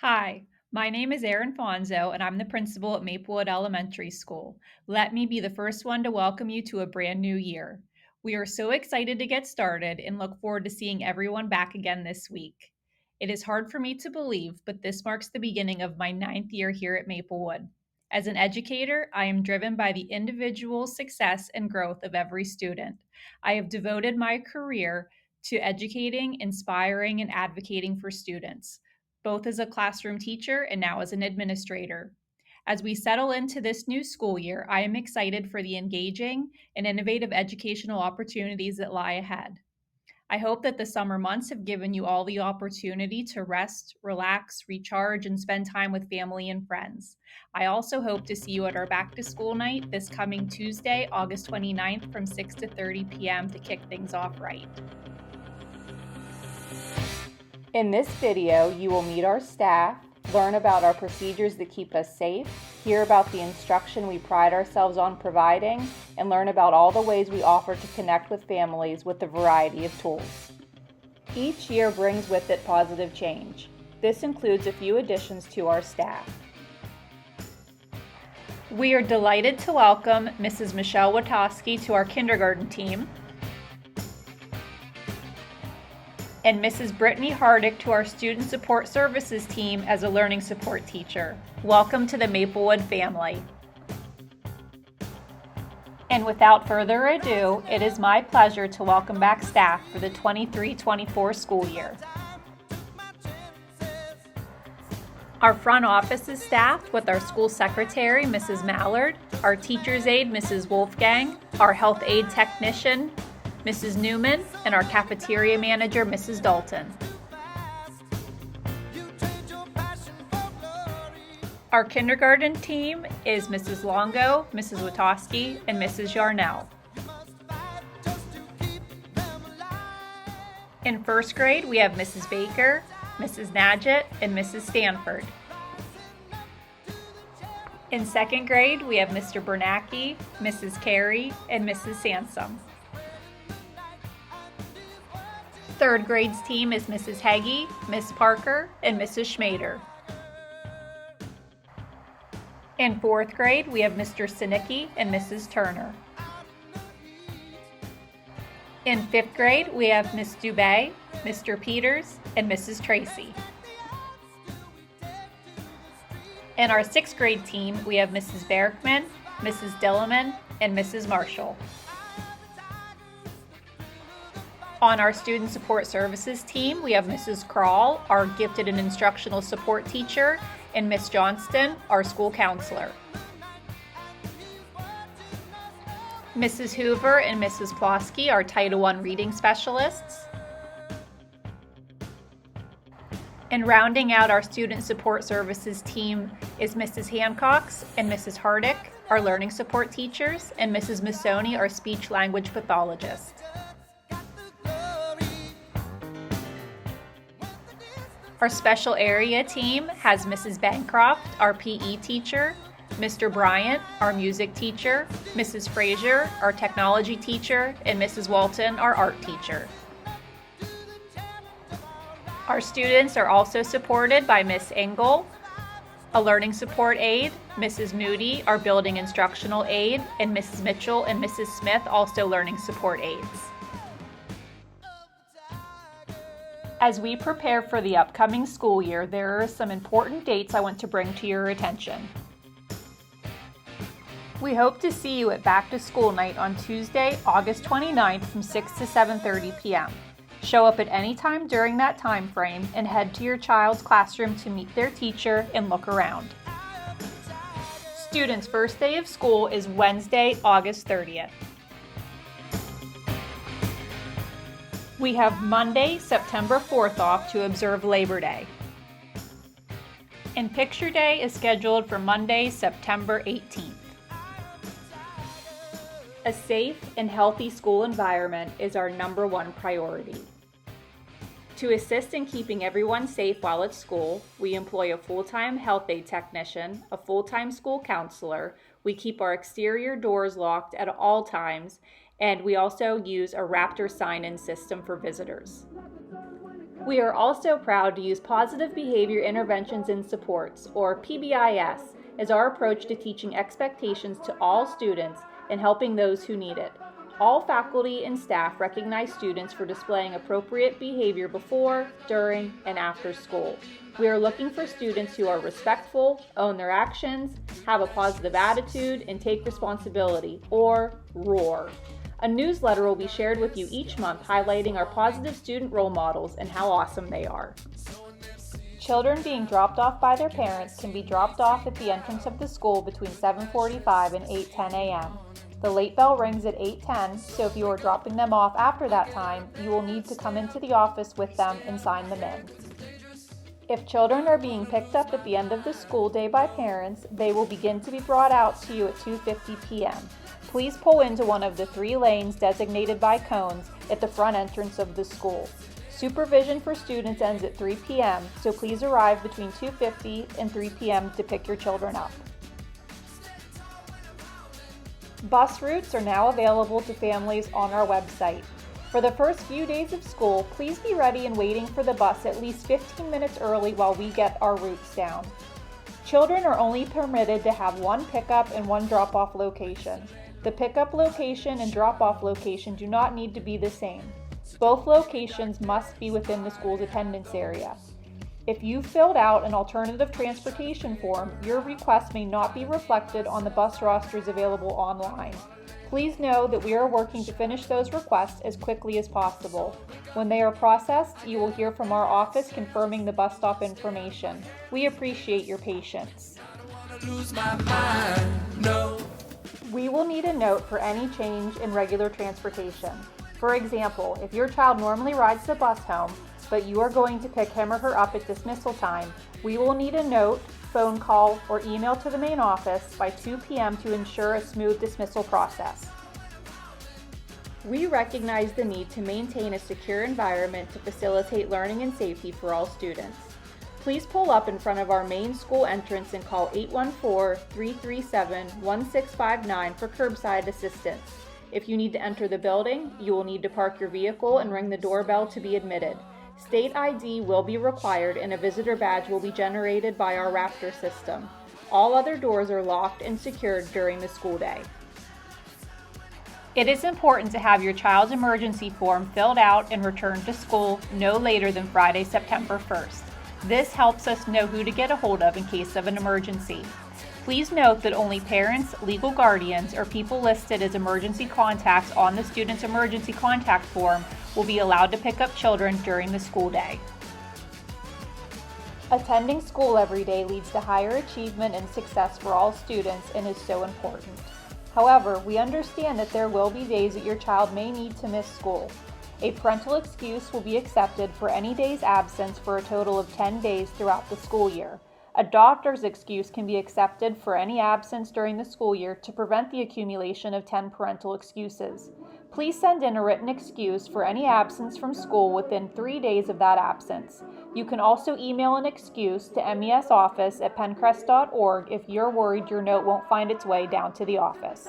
Hi, my name is Erin Fonzo, and I'm the principal at Maplewood Elementary School. Let me be the first one to welcome you to a brand new year. We are so excited to get started and look forward to seeing everyone back again this week. It is hard for me to believe, but this marks the beginning of my ninth year here at Maplewood. As an educator, I am driven by the individual success and growth of every student. I have devoted my career to educating, inspiring, and advocating for students both as a classroom teacher and now as an administrator. As we settle into this new school year, I am excited for the engaging and innovative educational opportunities that lie ahead. I hope that the summer months have given you all the opportunity to rest, relax, recharge, and spend time with family and friends. I also hope to see you at our back to school night this coming Tuesday, August 29th from 6 to 30 p.m. to kick things off right. In this video, you will meet our staff, learn about our procedures that keep us safe, hear about the instruction we pride ourselves on providing, and learn about all the ways we offer to connect with families with a variety of tools. Each year brings with it positive change. This includes a few additions to our staff. We are delighted to welcome Mrs. Michelle Witowski to our kindergarten team, and Mrs. Brittany Hardick to our Student Support Services team as a learning support teacher. Welcome to the Maplewood family. And without further ado, it is my pleasure to welcome back staff for the 23-24 school year. Our front office is staffed with our school secretary, Mrs. Mallard, our teacher's aide, Mrs. Wolfgang, our health aide technician, Mrs. Newman, and our cafeteria manager, Mrs. Dalton. Our kindergarten team is Mrs. Longo, Mrs. Witowski, and Mrs. Yarnell. In first grade, we have Mrs. Baker, Mrs. Nadgett, and Mrs. Stanford. In second grade, we have Mr. Bernacki, Mrs. Carey, and Mrs. Sansom. Third grade's team is Mrs. Heggie, Miss Parker, and Mrs. Schmader. In fourth grade, we have Mr. Sinicki and Mrs. Turner. In fifth grade, we have Miss Dubé, Mr. Peters, and Mrs. Tracy. In our sixth grade team, we have Mrs. Berkman, Mrs. Dilliman, and Mrs. Marshall. On our Student Support Services team, we have Mrs. Kroll, our gifted and instructional support teacher, and Miss Johnston, our school counselor. Mrs. Hoover and Mrs. Plosky, our Title I reading specialists. And rounding out our Student Support Services team is Mrs. Hancox and Mrs. Hardick, our learning support teachers, and Mrs. Missoni, our speech language pathologist. Our special area team has Mrs. Bancroft, our PE teacher, Mr. Bryant, our music teacher, Mrs. Frazier, our technology teacher, and Mrs. Walton, our art teacher. Our students are also supported by Miss Engel, a learning support aide, Mrs. Moody, our building instructional aide, and Mrs. Mitchell and Mrs. Smith, also learning support aides. As we prepare for the upcoming school year, there are some important dates I want to bring to your attention. We hope to see you at Back to School Night on Tuesday, August 29th from 6 to 7:30 p.m. Show up at any time during that time frame and head to your child's classroom to meet their teacher and look around. Students' first day of school is Wednesday, August 30th. We have Monday, September 4th off to observe Labor Day. And Picture Day is scheduled for Monday, September 18th. A safe and healthy school environment is our number one priority. To assist in keeping everyone safe while at school, we employ a full-time health aide technician, a full-time school counselor, we keep our exterior doors locked at all times, and we also use a Raptor sign-in system for visitors. We are also proud to use Positive Behavior Interventions and Supports, or PBIS, as our approach to teaching expectations to all students and helping those who need it. All faculty and staff recognize students for displaying appropriate behavior before, during, and after school. We are looking for students who are respectful, own their actions, have a positive attitude, and take responsibility, or ROAR. A newsletter will be shared with you each month highlighting our positive student role models and how awesome they are. Children being dropped off by their parents can be dropped off at the entrance of the school between 7:45 and 8:10 a.m. The late bell rings at 8:10, so if you are dropping them off after that time, you will need to come into the office with them and sign them in. If children are being picked up at the end of the school day by parents, they will begin to be brought out to you at 2:50 p.m. Please pull into one of the 3 lanes designated by cones at the front entrance of the school. Supervision for students ends at 3 p.m., so please arrive between 2:50 and 3 p.m. to pick your children up. Bus routes are now available to families on our website. For the first few days of school, please be ready and waiting for the bus at least 15 minutes early while we get our routes down. Children are only permitted to have 1 pickup and 1 drop-off location. The pickup location and drop-off location do not need to be the same. Both locations must be within the school's attendance area. If you filled out an alternative transportation form, your request may not be reflected on the bus rosters available online. Please know that we are working to finish those requests as quickly as possible. When they are processed, you will hear from our office confirming the bus stop information. We appreciate your patience. We will need a note for any change in regular transportation. For example, if your child normally rides the bus home, but you are going to pick him or her up at dismissal time, we will need a note, phone call, or email to the main office by 2 p.m. to ensure a smooth dismissal process. We recognize the need to maintain a secure environment to facilitate learning and safety for all students. Please pull up in front of our main school entrance and call 814-337-1659 for curbside assistance. If you need to enter the building, you will need to park your vehicle and ring the doorbell to be admitted. State ID will be required and a visitor badge will be generated by our Raptor system. All other doors are locked and secured during the school day. It is important to have your child's emergency form filled out and returned to school no later than Friday, September 1st. This helps us know who to get a hold of in case of an emergency. Please note that only parents, legal guardians, or people listed as emergency contacts on the student's emergency contact form will be allowed to pick up children during the school day. Attending school every day leads to higher achievement and success for all students and is so important. However, we understand that there will be days that your child may need to miss school. A parental excuse will be accepted for any day's absence for a total of 10 days throughout the school year. A doctor's excuse can be accepted for any absence during the school year to prevent the accumulation of 10 parental excuses. Please send in a written excuse for any absence from school within 3 days of that absence. You can also email an excuse to mesoffice@penncrest.org if you're worried your note won't find its way down to the office.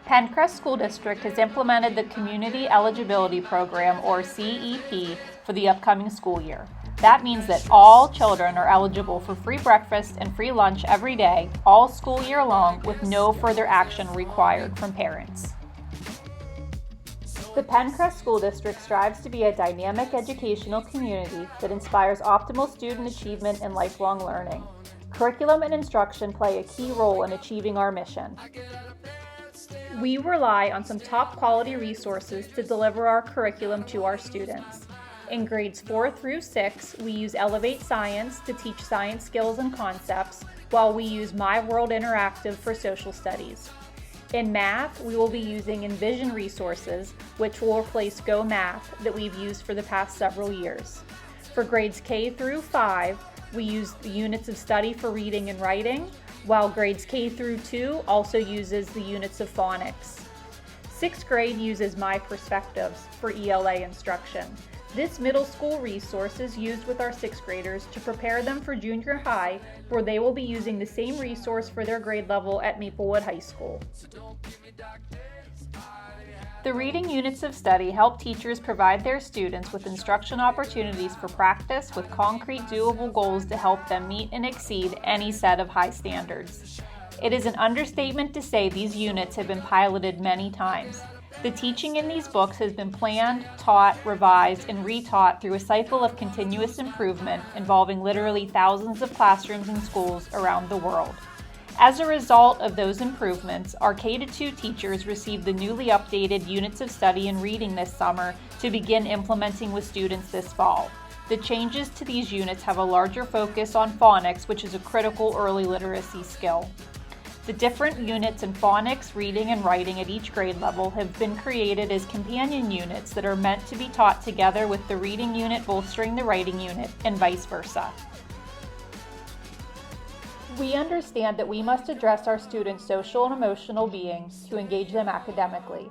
Penncrest School District has implemented the Community Eligibility Program, or CEP, for the upcoming school year. That means that all children are eligible for free breakfast and free lunch every day, all school year long, with no further action required from parents. The Penncrest School District strives to be a dynamic educational community that inspires optimal student achievement and lifelong learning. Curriculum and instruction play a key role in achieving our mission. We rely on some top quality resources to deliver our curriculum to our students. In grades 4 through 6, we use Elevate Science to teach science skills and concepts, while we use My World Interactive for social studies. In math, we will be using Envision resources, which will replace Go Math that we've used for the past several years. For grades K through 5, we use the units of study for reading and writing, while grades K through 2 also uses the units of phonics. 6th grade uses My Perspectives for ELA instruction. This middle school resource is used with our 6th graders to prepare them for junior high, where they will be using the same resource for their grade level at Maplewood High School. The reading units of study help teachers provide their students with instruction opportunities for practice with concrete, doable goals to help them meet and exceed any set of high standards. It is an understatement to say these units have been piloted many times. The teaching in these books has been planned, taught, revised, and retaught through a cycle of continuous improvement involving literally thousands of classrooms and schools around the world. As a result of those improvements, our K-2 teachers received the newly updated units of study in reading this summer to begin implementing with students this fall. The changes to these units have a larger focus on phonics, which is a critical early literacy skill. The different units in phonics, reading, and writing at each grade level have been created as companion units that are meant to be taught together with the reading unit bolstering the writing unit, and vice versa. We understand that we must address our students' social and emotional beings to engage them academically.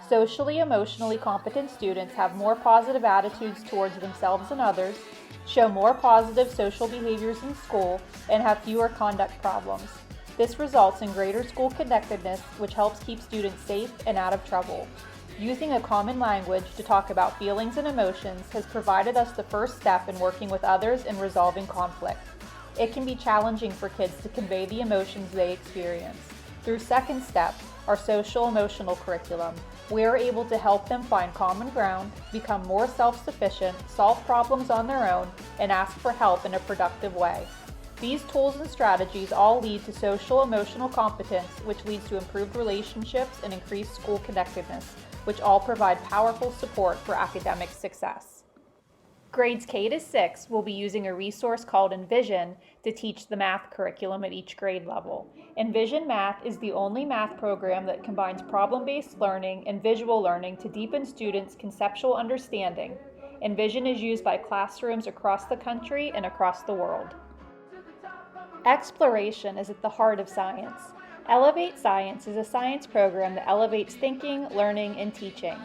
Socially, emotionally competent students have more positive attitudes towards themselves and others, show more positive social behaviors in school, and have fewer conduct problems. This results in greater school connectedness, which helps keep students safe and out of trouble. Using a common language to talk about feelings and emotions has provided us the first step in working with others and resolving conflict. It can be challenging for kids to convey the emotions they experience. Through second step, our social emotional curriculum, we are able to help them find common ground, become more self-sufficient, solve problems on their own, and ask for help in a productive way. These tools and strategies all lead to social emotional competence, which leads to improved relationships and increased school connectedness, which all provide powerful support for academic success. Grades K-6 will be using a resource called Envision to teach the math curriculum at each grade level. Envision Math is the only math program that combines problem-based learning and visual learning to deepen students' conceptual understanding. Envision is used by classrooms across the country and across the world. Exploration is at the heart of science. Elevate Science is a science program that elevates thinking, learning, and teaching.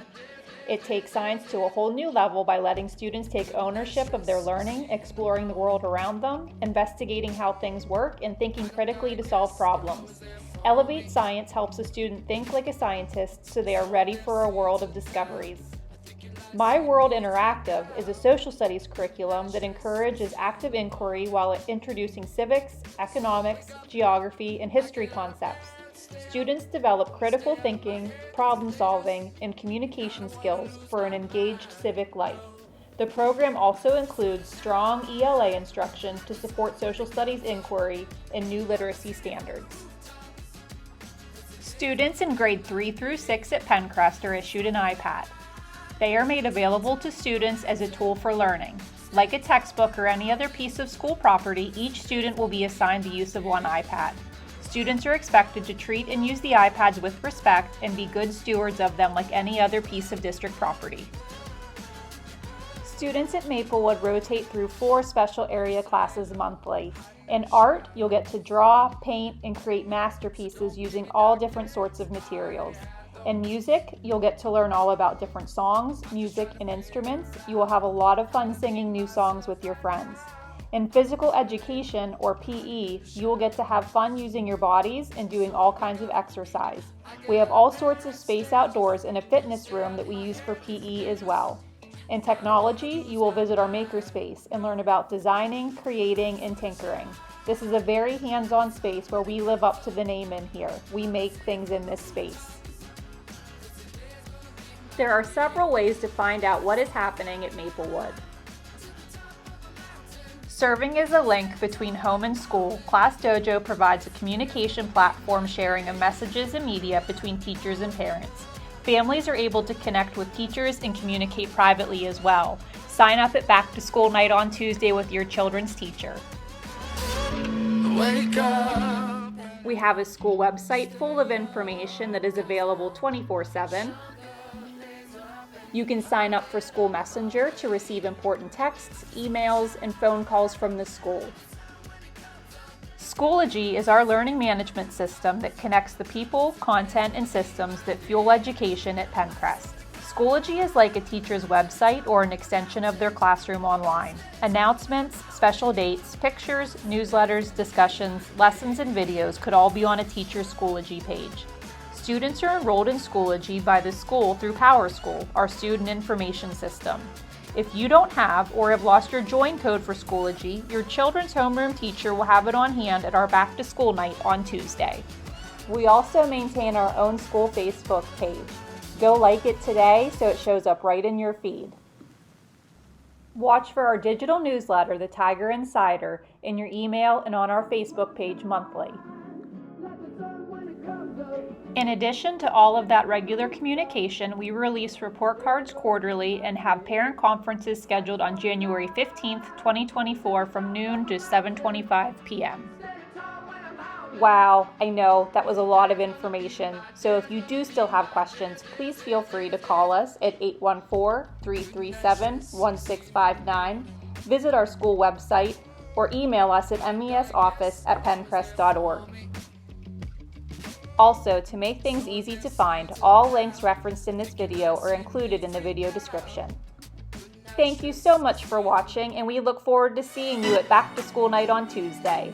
It takes science to a whole new level by letting students take ownership of their learning, exploring the world around them, investigating how things work, and thinking critically to solve problems. Elevate Science helps a student think like a scientist so they are ready for a world of discoveries. My World Interactive is a social studies curriculum that encourages active inquiry while introducing civics, economics, geography, and history concepts. Students develop critical thinking, problem solving, and communication skills for an engaged civic life. The program also includes strong ELA instruction to support social studies inquiry and new literacy standards. Students in grade 3 through 6 at Penncrest are issued an iPad. They are made available to students as a tool for learning. Like a textbook or any other piece of school property, each student will be assigned the use of one iPad. Students are expected to treat and use the iPads with respect and be good stewards of them like any other piece of district property. Students at Maplewood rotate through 4 special area classes monthly. In art, you'll get to draw, paint, and create masterpieces using all different sorts of materials. In music, you'll get to learn all about different songs, music, and instruments. You will have a lot of fun singing new songs with your friends. In physical education, or PE, you will get to have fun using your bodies and doing all kinds of exercise. We have all sorts of space outdoors and a fitness room that we use for PE as well. In technology, you will visit our makerspace and learn about designing, creating, and tinkering. This is a very hands-on space where we live up to the name in here. We make things in this space. There are several ways to find out what is happening at Maplewood. Serving as a link between home and school, Class Dojo provides a communication platform sharing of messages and media between teachers and parents. Families are able to connect with teachers and communicate privately as well. Sign up at Back to School Night on Tuesday with your children's teacher. Wake up. We have a school website full of information that is available 24/7. You can sign up for School Messenger to receive important texts, emails, and phone calls from the school. Schoology is our learning management system that connects the people, content, and systems that fuel education at Penncrest. Schoology is like a teacher's website or an extension of their classroom online. Announcements, special dates, pictures, newsletters, discussions, lessons, and videos could all be on a teacher's Schoology page. Students are enrolled in Schoology by the school through PowerSchool, our student information system. If you don't have or have lost your join code for Schoology, your children's homeroom teacher will have it on hand at our back to school night on Tuesday. We also maintain our own school Facebook page. Go like it today so it shows up right in your feed. Watch for our digital newsletter, The Tiger Insider, in your email and on our Facebook page monthly. In addition to all of that regular communication, we release report cards quarterly and have parent conferences scheduled on January 15th, 2024 from noon to 7:25 p.m. Wow, I know that was a lot of information. So if you do still have questions, please feel free to call us at 814-337-1659, visit our school website, or email us at mesoffice@penncrest.org. Also, to make things easy to find, all links referenced in this video are included in the video description. Thank you so much for watching, and we look forward to seeing you at Back to School Night on Tuesday.